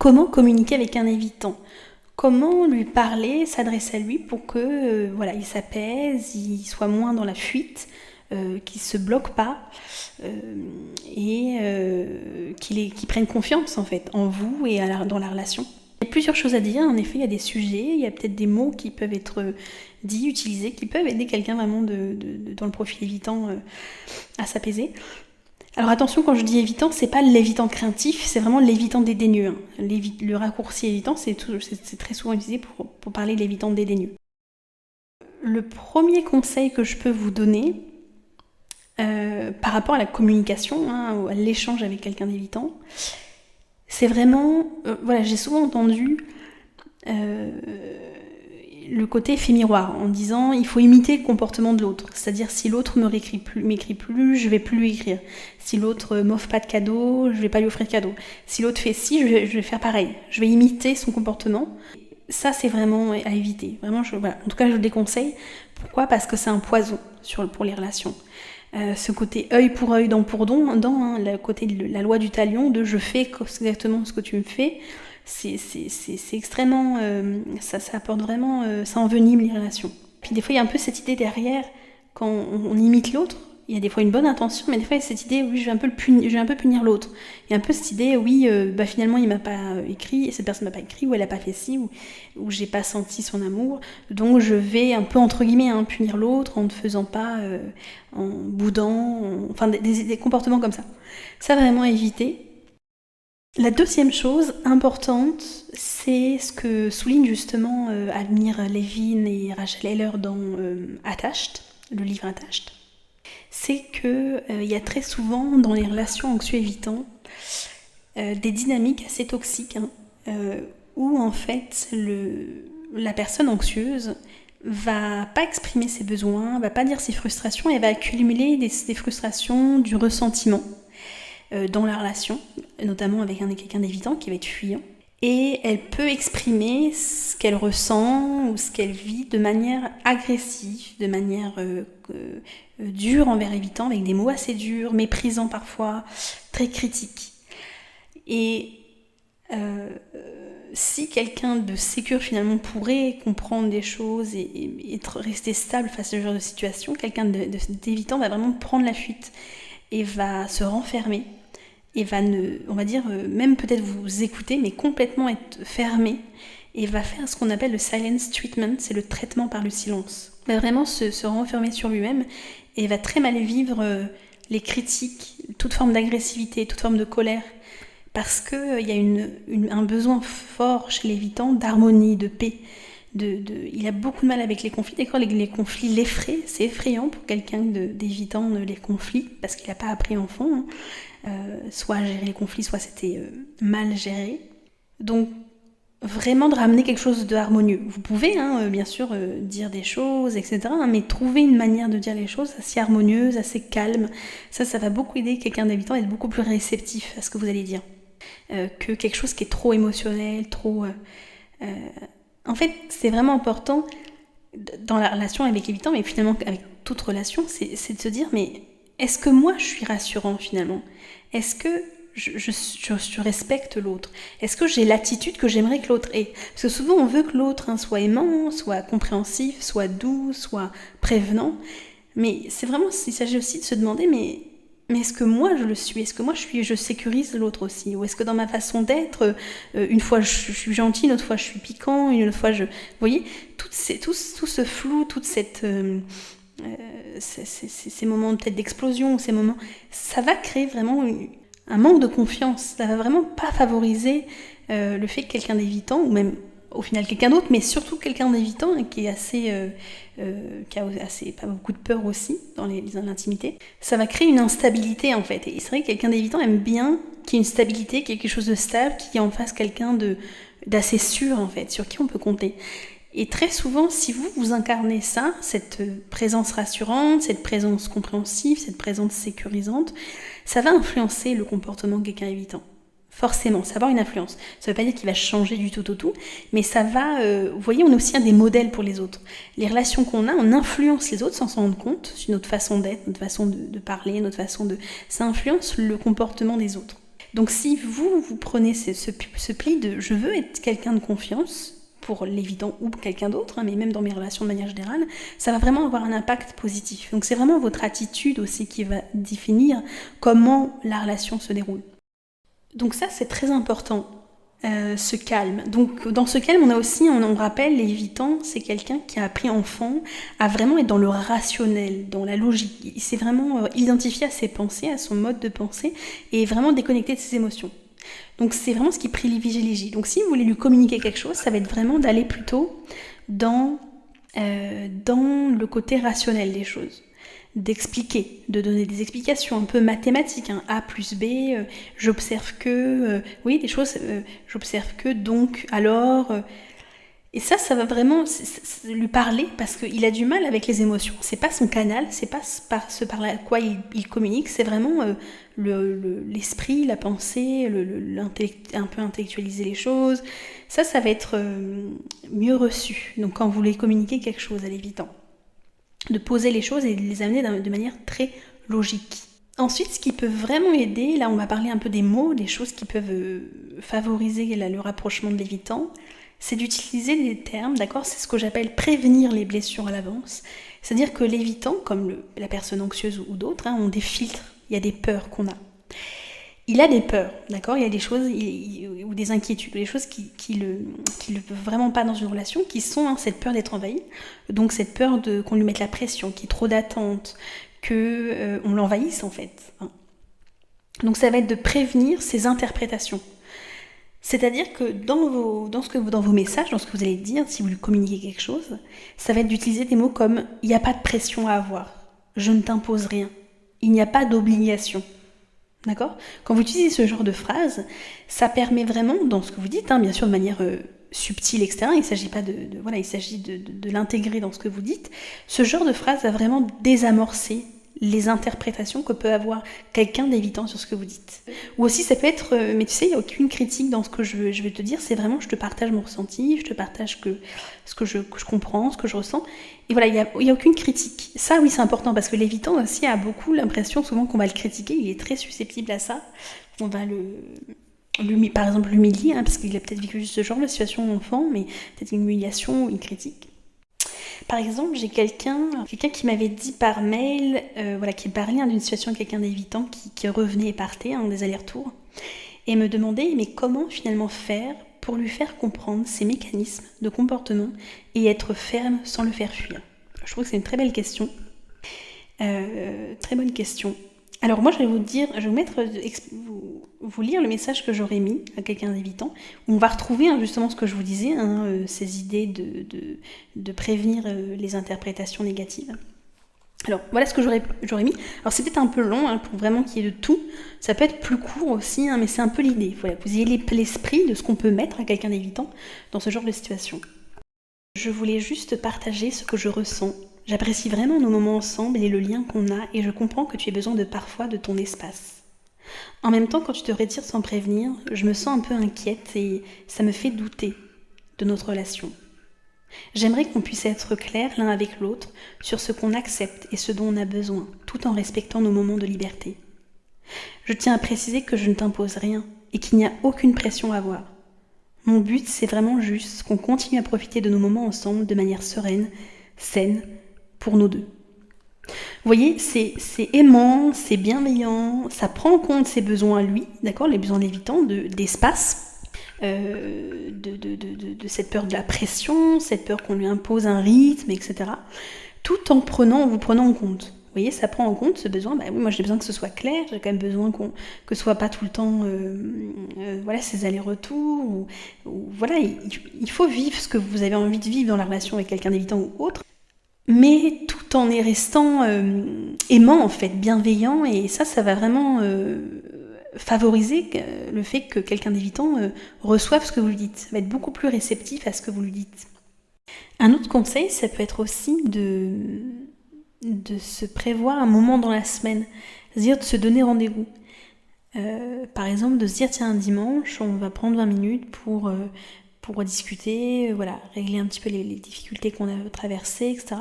comment communiquer avec un évitant ? Comment lui parler, s'adresser à lui pour que il s'apaise, il soit moins dans la fuite, qu'il se bloque pas et qu'il prenne confiance en fait en vous et dans la relation. Il y a plusieurs choses à dire, en effet il y a des sujets, il y a peut-être des mots qui peuvent être dits, utilisés, qui peuvent aider quelqu'un vraiment dans le profil évitant à s'apaiser. Alors attention, quand je dis évitant, c'est pas l'évitant craintif, c'est vraiment l'évitant dédaigneux. Le raccourci évitant, c'est très souvent utilisé pour parler de l'évitant dédaigneux. Le premier conseil que je peux vous donner, par rapport à la communication, à l'échange avec quelqu'un d'évitant, c'est vraiment... j'ai souvent entendu le côté effet miroir, en disant il faut imiter le comportement de l'autre. C'est-à-dire si l'autre m'écrit plus, je vais plus lui écrire. Si l'autre m'offre pas de cadeau, je vais pas lui offrir de cadeau. Si l'autre fait ci, je vais faire pareil. Je vais imiter son comportement. Ça, c'est vraiment à éviter. Vraiment, en tout cas, je le déconseille. Pourquoi ? Parce que c'est un poison pour les relations. Ce côté œil pour œil, dent pour dent, le côté de la loi du talion, de je fais exactement ce que tu me fais, c'est extrêmement... ça apporte vraiment... ça envenime les relations. Puis des fois, il y a un peu cette idée derrière, quand on imite l'autre, il y a des fois une bonne intention, mais des fois il y a cette idée, oui, je vais un peu punir l'autre. Il y a un peu cette idée, oui, finalement il m'a pas écrit, cette personne m'a pas écrit, ou elle a pas fait ci, ou j'ai pas senti son amour, donc je vais un peu entre guillemets punir l'autre en ne faisant pas, en boudant, enfin des comportements comme ça. Ça vraiment éviter. La deuxième chose importante, c'est ce que souligne justement Amir Levin et Rachel Heller dans Attached, le livre Attached. C'est qu'il y a très souvent dans les relations anxio-évitantes des dynamiques assez toxiques où en fait la personne anxieuse va pas exprimer ses besoins, va pas dire ses frustrations, et va accumuler des frustrations, du ressentiment dans la relation, notamment avec quelqu'un d'évitant qui va être fuyant. Et elle peut exprimer ce qu'elle ressent ou ce qu'elle vit de manière agressive, de manière dure envers évitant, avec des mots assez durs, méprisants parfois, très critiques. Et si quelqu'un de sécure finalement pourrait comprendre des choses et rester stable face à ce genre de situation, quelqu'un d'évitant va vraiment prendre la fuite et va se renfermer. Et va, on va dire, même peut-être vous écouter, mais complètement être fermé, et va faire ce qu'on appelle le silence treatment, c'est le traitement par le silence. Il va vraiment se renfermer sur lui-même, et va très mal vivre les critiques, toute forme d'agressivité, toute forme de colère, parce qu'il y a un besoin fort chez l'évitant d'harmonie, de paix. Il a beaucoup de mal avec les conflits. D'accord, les conflits l'effraient, c'est effrayant pour quelqu'un d'évitant les conflits, parce qu'il n'a pas appris enfant, soit à gérer les conflits, soit c'était mal géré. Donc vraiment de ramener quelque chose de harmonieux. Vous pouvez bien sûr dire des choses, etc., mais trouver une manière de dire les choses assez harmonieuse, assez calme. Ça va beaucoup aider quelqu'un d'évitant à être beaucoup plus réceptif à ce que vous allez dire, que quelque chose qui est trop émotionnel, trop... En fait, c'est vraiment important dans la relation avec l'évitant, mais finalement avec toute relation, c'est de se dire, mais est-ce que moi je suis rassurant finalement ? Est-ce que je respecte l'autre ? Est-ce que j'ai l'attitude que j'aimerais que l'autre ait ? Parce que souvent on veut que l'autre soit aimant, soit compréhensif, soit doux, soit prévenant, mais c'est vraiment, il s'agit aussi de se demander, mais est-ce que moi je le suis ? Est-ce que moi je sécurise l'autre aussi ? Ou est-ce que dans ma façon d'être, une fois je suis gentil, une autre fois je suis piquant, une autre fois je... Vous voyez, tout ce flou, toute cette... ces moments peut-être d'explosion, ces moments, ça va créer vraiment un manque de confiance. Ça va vraiment pas favoriser le fait que quelqu'un d'évitant, ou même au final quelqu'un d'autre, mais surtout quelqu'un d'évitant qui est assez... qui a assez, pas beaucoup de peur aussi dans l'intimité, ça va créer une instabilité en fait. Et c'est vrai que quelqu'un d'évitant aime bien qu'il y ait une stabilité, qu'il y ait quelque chose de stable, qu'il y ait en face quelqu'un d'assez sûr en fait, sur qui on peut compter. Et très souvent, si vous incarnez ça, cette présence rassurante, cette présence compréhensive, cette présence sécurisante, ça va influencer le comportement de quelqu'un évitant. Forcément, ça va avoir une influence. Ça ne veut pas dire qu'il va changer du tout au tout, mais ça va... vous voyez, on est aussi un des modèles pour les autres. Les relations qu'on a, on influence les autres sans s'en rendre compte, sur notre façon d'être, notre façon de parler, notre façon de... Ça influence le comportement des autres. Donc si vous prenez ce pli de je veux être quelqu'un de confiance, pour l'évitant ou quelqu'un d'autre, mais même dans mes relations de manière générale, ça va vraiment avoir un impact positif. Donc c'est vraiment votre attitude aussi qui va définir comment la relation se déroule. Donc ça, c'est très important, ce calme. Donc dans ce calme, on rappelle, l'évitant, c'est quelqu'un qui a appris enfant à vraiment être dans le rationnel, dans la logique. Il s'est vraiment identifié à ses pensées, à son mode de pensée, et vraiment déconnecté de ses émotions. Donc c'est vraiment ce qui privilégie. Donc si vous voulez lui communiquer quelque chose, ça va être vraiment d'aller plutôt dans le côté rationnel des choses, d'expliquer, de donner des explications un peu mathématiques, hein. A plus B, j'observe que, oui, des choses, j'observe que, donc, alors... et ça va vraiment lui parler parce qu'il a du mal avec les émotions. C'est pas son canal, c'est pas par quoi il communique, c'est vraiment l'esprit, la pensée, un peu intellectualiser les choses. Ça va être mieux reçu. Donc quand vous voulez communiquer quelque chose à l'évitant, de poser les choses et de les amener de manière très logique. Ensuite, ce qui peut vraiment aider, là on va parler un peu des mots, des choses qui peuvent favoriser le rapprochement de l'évitant, c'est d'utiliser des termes, d'accord? C'est ce que j'appelle prévenir les blessures à l'avance. C'est-à-dire que l'évitant, comme la personne anxieuse ou d'autres, ont des filtres, il y a des peurs qu'on a. Il a des peurs, d'accord? Il y a des choses ou des inquiétudes, des choses qui le peuvent vraiment pas dans une relation, qui sont cette peur d'être envahi, donc cette peur qu'on lui mette la pression, qu'il y ait trop d'attentes, qu'on l'envahisse en fait. Donc ça va être de prévenir ces interprétations. C'est-à-dire que dans vos messages, dans ce que vous allez dire, si vous lui communiquez quelque chose, ça va être d'utiliser des mots comme « il n'y a pas de pression à avoir »,« je ne t'impose rien »,« il n'y a pas d'obligation ». D'accord ? Quand vous utilisez ce genre de phrase, ça permet vraiment, dans ce que vous dites, bien sûr de manière subtile, etc., il ne s'agit pas il s'agit de l'intégrer dans ce que vous dites, ce genre de phrase va vraiment désamorcer les interprétations que peut avoir quelqu'un d'évitant sur ce que vous dites. Ou aussi ça peut être, mais tu sais, il n'y a aucune critique dans ce que je vais te dire, c'est vraiment je te partage mon ressenti, je te partage ce que je comprends, ce que je ressens, et voilà, il n'y a aucune critique. Ça oui c'est important, parce que l'évitant aussi a beaucoup l'impression souvent qu'on va le critiquer, il est très susceptible à ça, on va par exemple l'humilier, parce qu'il a peut-être vécu ce genre de situation enfant, mais peut-être une humiliation ou une critique. Par exemple, j'ai quelqu'un qui m'avait dit par mail, qui parlait d'une situation avec quelqu'un d'évitant qui revenait et partait, des allers-retours, et me demandait mais comment finalement faire pour lui faire comprendre ses mécanismes de comportement et être ferme sans le faire fuir. Je trouve que c'est une très belle question, très bonne question. Alors moi je vais vous lire le message que j'aurais mis à quelqu'un d'évitant, où on va retrouver justement ce que je vous disais, ces idées de prévenir les interprétations négatives. Alors voilà ce que j'aurais mis. Alors c'est peut-être un peu long pour vraiment qu'il y ait de tout, ça peut être plus court aussi, mais c'est un peu l'idée. Voilà, vous ayez l'esprit de ce qu'on peut mettre à quelqu'un d'évitant dans ce genre de situation. Je voulais juste partager ce que je ressens. J'apprécie vraiment nos moments ensemble et le lien qu'on a, et je comprends que tu aies besoin parfois de ton espace. En même temps, quand tu te retires sans prévenir, je me sens un peu inquiète et ça me fait douter de notre relation. J'aimerais qu'on puisse être clairs l'un avec l'autre sur ce qu'on accepte et ce dont on a besoin, tout en respectant nos moments de liberté. Je tiens à préciser que je ne t'impose rien et qu'il n'y a aucune pression à avoir. Mon but, c'est vraiment juste qu'on continue à profiter de nos moments ensemble de manière sereine, saine, pour nous deux. Vous voyez, c'est aimant, c'est bienveillant, ça prend en compte ses besoins à lui, d'accord, les besoins d'évitant, d'espace, de cette peur de la pression, cette peur qu'on lui impose un rythme, etc. Tout en vous prenant en compte. Vous voyez, ça prend en compte ce besoin. Oui, moi j'ai besoin que ce soit clair, j'ai quand même besoin que ce soit pas tout le temps ces allers-retours. Voilà, il faut vivre ce que vous avez envie de vivre dans la relation avec quelqu'un d'évitant ou autre, mais tout en restant aimant en fait, bienveillant, et ça va vraiment favoriser le fait que quelqu'un d'évitant reçoive ce que vous lui dites. Ça va être beaucoup plus réceptif à ce que vous lui dites. Un autre conseil, ça peut être aussi de se prévoir un moment dans la semaine, c'est-à-dire de se donner rendez-vous. Par exemple, de se dire, tiens, un dimanche, on va prendre 20 minutes pour discuter, régler un petit peu les difficultés qu'on a traversées, etc.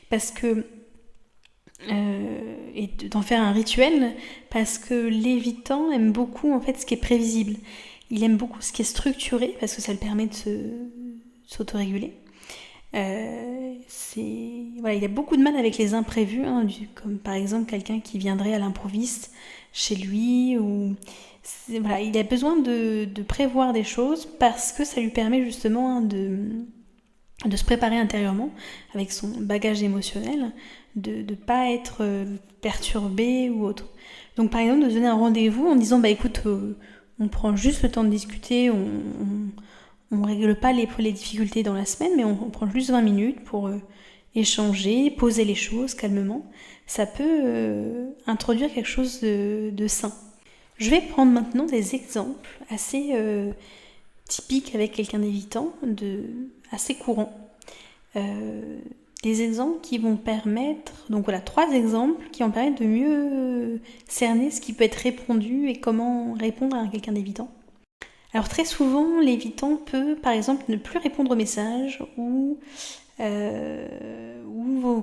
Parce que et d'en faire un rituel, parce que l'évitant aime beaucoup en fait ce qui est prévisible. Il aime beaucoup ce qui est structuré, parce que ça le permet de s'autoréguler. Voilà, il a beaucoup de mal avec les imprévus, hein, comme par exemple quelqu'un qui viendrait à l'improviste chez lui, ou voilà, il a besoin de prévoir des choses parce que ça lui permet justement, hein, de se préparer intérieurement avec son bagage émotionnel, de ne pas être perturbé ou autre. Donc par exemple de se donner un rendez-vous en disant écoute, on prend juste le temps de discuter, on règle pas les difficultés dans la semaine, mais on prend juste 20 minutes pour échanger, poser les choses calmement. Ça peut introduire quelque chose de sain. Je vais prendre maintenant des exemples assez typiques avec quelqu'un d'évitant, assez courants. Des exemples qui vont permettre, donc voilà, 3 exemples qui vont permettre de mieux cerner ce qui peut être répondu et comment répondre à quelqu'un d'évitant. Alors très souvent, l'évitant peut par exemple ne plus répondre aux messages ou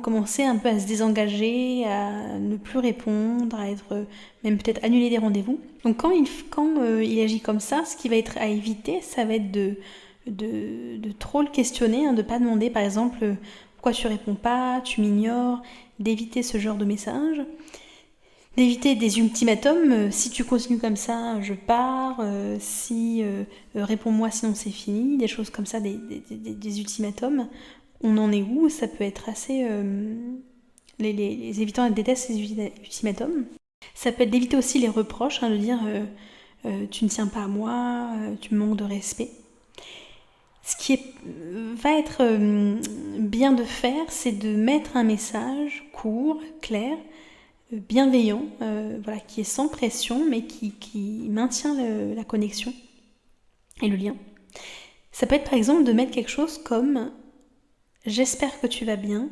commencer un peu à se désengager, à ne plus répondre, à être même peut-être annuler des rendez-vous. Donc quand il agit comme ça, ce qui va être à éviter, ça va être de trop le questionner, hein, de pas demander par exemple pourquoi tu réponds pas, tu m'ignores, d'éviter ce genre de message. D'éviter des ultimatums, si tu continues comme ça, je pars, réponds-moi sinon c'est fini, des choses comme ça, des ultimatums. On en est où? Ça peut être assez... les évitants détestent ces ultimatums. Ça peut être d'éviter aussi les reproches, hein, de dire tu ne tiens pas à moi, tu me manques de respect. Ce qui va être bien de faire, c'est de mettre un message court, clair, bienveillant, voilà, qui est sans pression, mais qui maintient la connexion et le lien. Ça peut être par exemple de mettre quelque chose comme « J'espère que tu vas bien,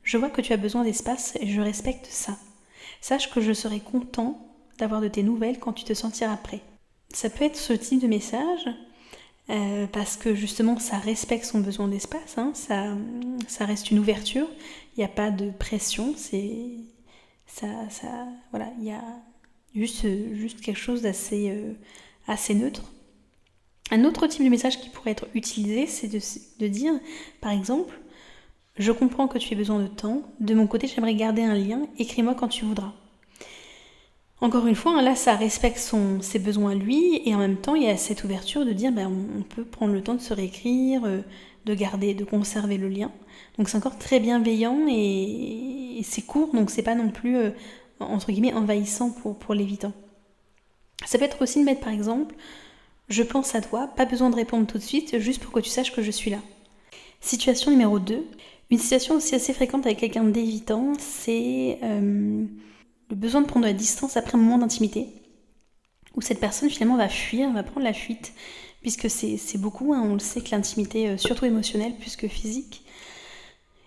je vois que tu as besoin d'espace et je respecte ça. Sache que je serai content d'avoir de tes nouvelles quand tu te sentiras prêt. » Ça peut être ce type de message, parce que justement ça respecte son besoin d'espace, hein, ça reste une ouverture, il n'y a pas de pression, voilà, il y a juste quelque chose d'assez assez neutre. Un autre type de message qui pourrait être utilisé, c'est de dire, par exemple, je comprends que tu aies besoin de temps, de mon côté j'aimerais garder un lien, écris-moi quand tu voudras. Encore une fois, là ça respecte ses besoins à lui, et en même temps il y a cette ouverture de dire on peut prendre le temps de se réécrire, de conserver le lien. Donc c'est encore très bienveillant et c'est court, donc c'est pas non plus entre guillemets envahissant pour l'évitant. Ça peut être aussi de mettre par exemple je pense à toi, pas besoin de répondre tout de suite, juste pour que tu saches que je suis là. Situation numéro 2. Une situation aussi assez fréquente avec quelqu'un d'évitant, c'est le besoin de prendre de la distance après un moment d'intimité, où cette personne finalement va fuir, va prendre la fuite, puisque c'est beaucoup, hein, on le sait que l'intimité, surtout émotionnelle plus que physique,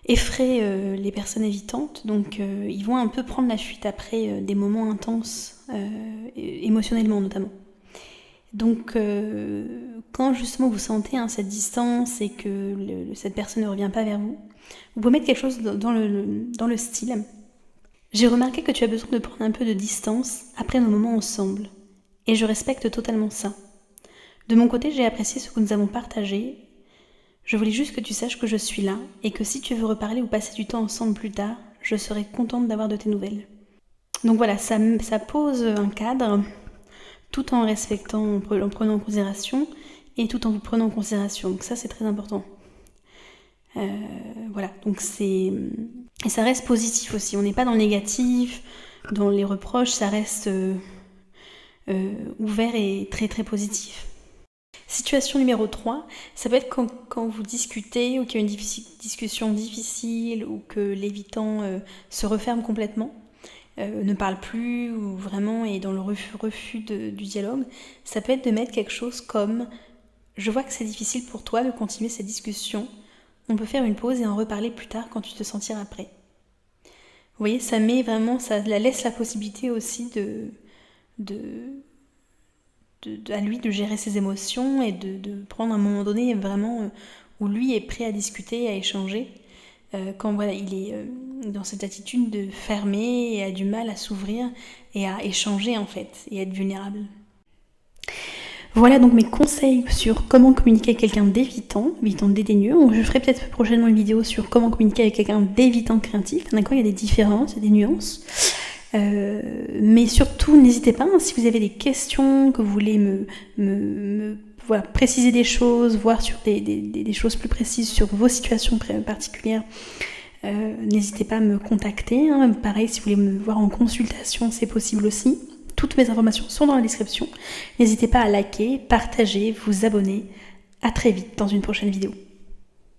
effraie les personnes évitantes, donc ils vont un peu prendre la fuite après des moments intenses, émotionnellement notamment. Donc quand justement vous sentez cette distance et que cette personne ne revient pas vers vous, vous pouvez mettre quelque chose dans le style. J'ai remarqué que tu as besoin de prendre un peu de distance après nos moments ensemble, et je respecte totalement ça. De mon côté, j'ai apprécié ce que nous avons partagé. Je voulais juste que tu saches que je suis là, et que si tu veux reparler ou passer du temps ensemble plus tard, je serai contente d'avoir de tes nouvelles. Donc voilà, ça pose un cadre, tout en respectant, en prenant en considération, et tout en vous prenant en considération. Donc ça, c'est très important. Voilà, donc et ça reste positif aussi. On n'est pas dans le négatif, dans les reproches, ça reste ouvert et très très positif. Situation numéro 3, ça peut être quand vous discutez ou qu'il y a une discussion difficile ou que l'évitant se referme complètement, ne parle plus ou vraiment est dans le refus du dialogue. Ça peut être de mettre quelque chose comme « Je vois que c'est difficile pour toi de continuer cette discussion. On peut faire une pause et en reparler plus tard quand tu te sentiras prêt. » Vous voyez, ça laisse la possibilité aussi à lui de gérer ses émotions et de prendre un moment donné vraiment où lui est prêt à discuter, à échanger. quand voilà, il est dans cette attitude de fermer et a du mal à s'ouvrir et à échanger en fait et être vulnérable. Voilà donc mes conseils sur comment communiquer avec quelqu'un d'évitant dédaigneux. Je ferai peut-être prochainement une vidéo sur comment communiquer avec quelqu'un d'évitant craintif. D'accord, il y a des différences, il y a des nuances. Mais surtout, n'hésitez pas, si vous avez des questions, que vous voulez voilà, préciser des choses, voir sur des choses plus précises sur vos situations particulières, n'hésitez pas à me contacter. Pareil, si vous voulez me voir en consultation, c'est possible aussi. Toutes mes informations sont dans la description. N'hésitez pas à liker, partager, vous abonner. À très vite dans une prochaine vidéo.